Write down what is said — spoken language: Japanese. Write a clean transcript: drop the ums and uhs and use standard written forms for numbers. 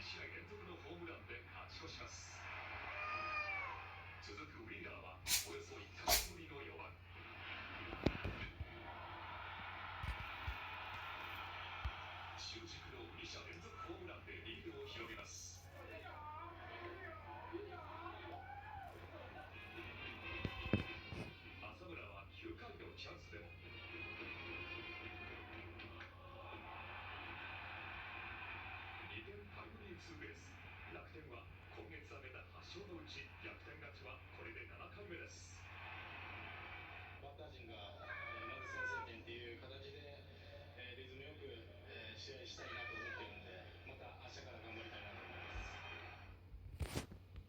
試合連続のホームランで勝ち越します。続くウィーラーはおよそ1ヶ月ぶりの4番。中軸の2者連続ホームランでリードを広げます。浅村は9回のチャンスでも2点タイムリーツーベース。楽天は今月挙げた8勝のうち逆転勝ちはこれで7回目です。バッター陣がまず先制点っていう形でリズムよく試合したいなと